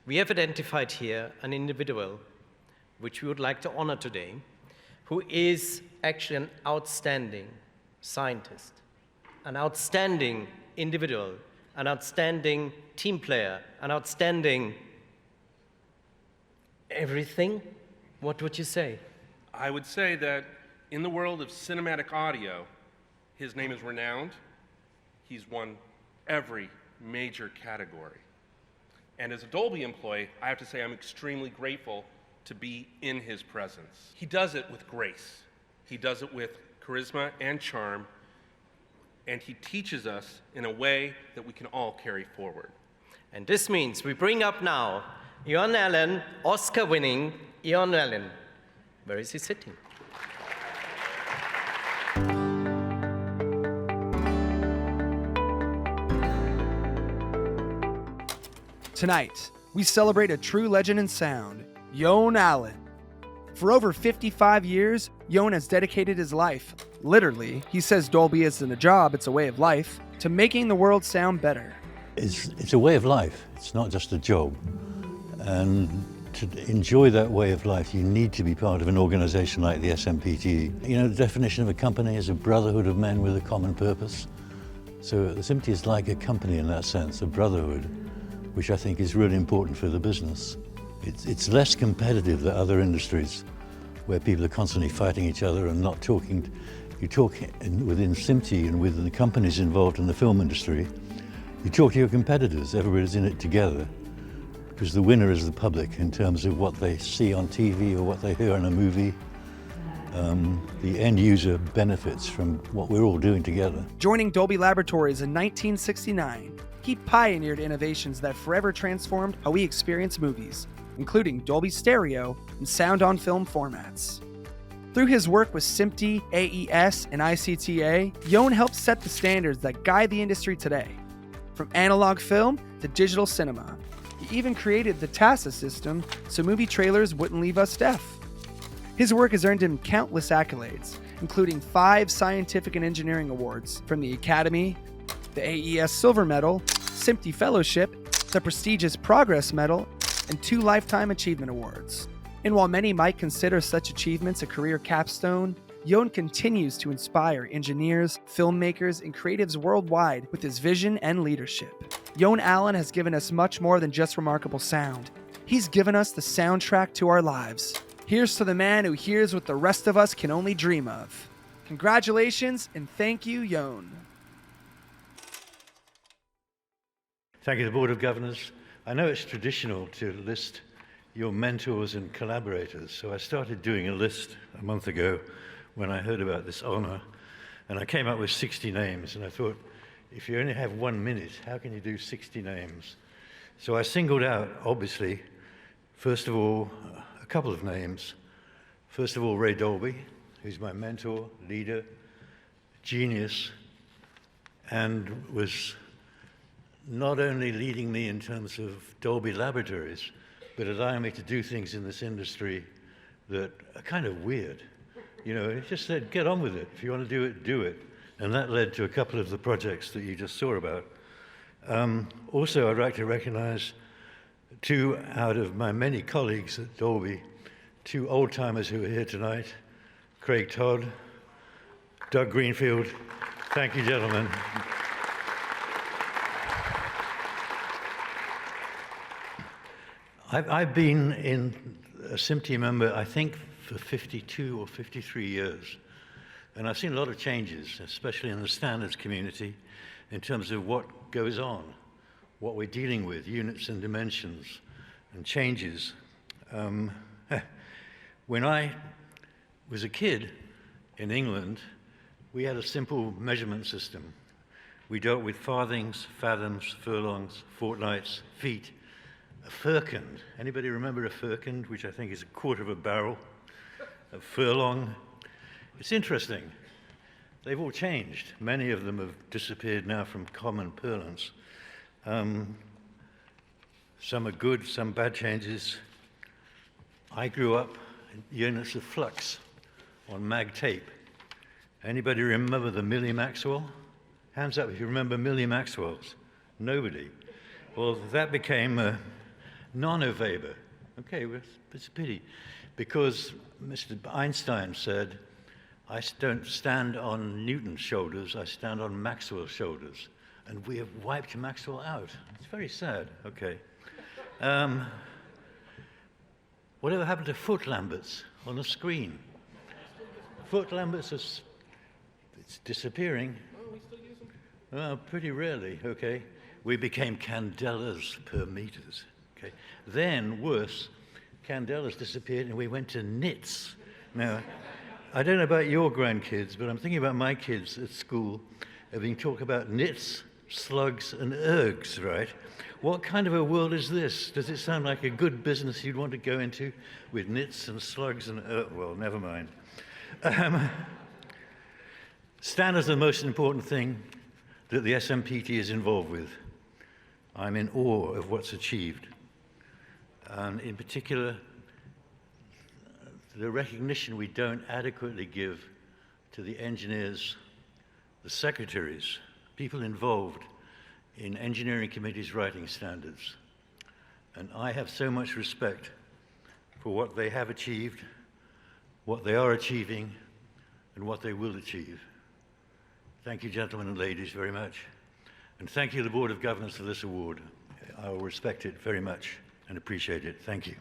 We have identified here an individual, which we would like to honor today, who is actually an outstanding scientist, an outstanding individual, an outstanding team player, an outstanding everything. What would you say? I would say that in the world of cinematic audio, his name is renowned. He's won every major category. And as a Dolby employee, I have to say I'm extremely grateful to be in his presence. He does it with grace. He does it with charisma and charm, and he teaches us in a way that we can all carry forward. And this means we bring up now Ioan Allen, Oscar-winning Ioan Allen. Where is he sitting? Tonight, we celebrate a true legend in sound, Ioan Allen. For over 55 years, Ioan has dedicated his life, literally, he says Dolby isn't a job, it's a way of life, to making the world sound better. It's a way of life, it's not just a job. And to enjoy that way of life, you need to be part of an organization like the SMPTE. You know, the definition of a company is a brotherhood of men with a common purpose. So the SMPTE is like a company in that sense, a brotherhood, which I think is really important for the business. It's less competitive than other industries where people are constantly fighting each other and not talking. You talk within SMPTE and within the companies involved in the film industry, you talk to your competitors, everybody's in it together, because the winner is the public in terms of what they see on TV or what they hear in a movie. The end user benefits from what we're all doing together. Joining Dolby Laboratories in 1969, he pioneered innovations that forever transformed how we experience movies, including Dolby Stereo and sound on film formats. Through his work with SMPTE, AES, and ICTA, Ioan helped set the standards that guide the industry today. From analog film to digital cinema, he even created the TASA system so movie trailers wouldn't leave us deaf. His work has earned him countless accolades, including 5 scientific and engineering awards from the Academy, the AES Silver Medal, SMPTE Fellowship, the prestigious Progress Medal, and 2 Lifetime Achievement Awards. And while many might consider such achievements a career capstone, Ioan continues to inspire engineers, filmmakers, and creatives worldwide with his vision and leadership. Ioan Allen has given us much more than just remarkable sound. He's given us the soundtrack to our lives. Here's to the man who hears what the rest of us can only dream of. Congratulations and thank you, Ioan. Thank you, the Board of Governors. I know it's traditional to list your mentors and collaborators, so I started doing a list a month ago when I heard about this honor, and I came up with 60 names, and I thought, if you only have 1 minute, how can you do 60 names? So I singled out, obviously, first of all, a couple of names. First of all, Ray Dolby, who's my mentor, leader, genius, and was not only leading me in terms of Dolby Laboratories, but allowing me to do things in this industry that are kind of weird. You know, he just said, get on with it. If you want to do it, do it. And that led to a couple of the projects that you just saw about. Also, I'd like to recognize 2 out of my many colleagues at Dolby, 2 old-timers who are here tonight, Craig Todd, Doug Greenfield. Thank you, gentlemen. I've been a SMPTE member, I think, for 52 or 53 years. And I've seen a lot of changes, especially in the standards community, in terms of what goes on, what we're dealing with, units and dimensions, and changes. When I was a kid in England, we had a simple measurement system. We dealt with farthings, fathoms, furlongs, fortnights, feet. A firkand. Anybody remember a firkand, which I think is a quarter of a barrel? A furlong. It's interesting. They've all changed. Many of them have disappeared now from common parlance. Some are good, some bad changes. I grew up in units of flux on mag tape. Anybody remember the Millie Maxwell? Hands up if you remember Millie Maxwell's. Nobody. Well, that became Nano-Weber. Okay, well, it's a pity, because Mr. Einstein said, I don't stand on Newton's shoulders, I stand on Maxwell's shoulders. And we have wiped Maxwell out. It's very sad, okay. Whatever happened to foot lamberts on a screen? Foot lamberts it's disappearing. Oh, we still use them? Oh, pretty rarely, okay. We became candelas per meters, okay. Then, worse, candelas disappeared and we went to nits. Now, I don't know about your grandkids, but I'm thinking about my kids at school having talked about nits, slugs, and ergs, right? What kind of a world is this? Does it sound like a good business you'd want to go into with nits and slugs and well, never mind. Standards are the most important thing that the SMPTE is involved with. I'm in awe of what's achieved. And in particular, the recognition we don't adequately give to the engineers, the secretaries, people involved in engineering committees writing standards. And I have so much respect for what they have achieved, what they are achieving, and what they will achieve. Thank you, gentlemen and ladies, very much. And thank you to the Board of Governors for this award. I will respect it very much and appreciate it. Thank you.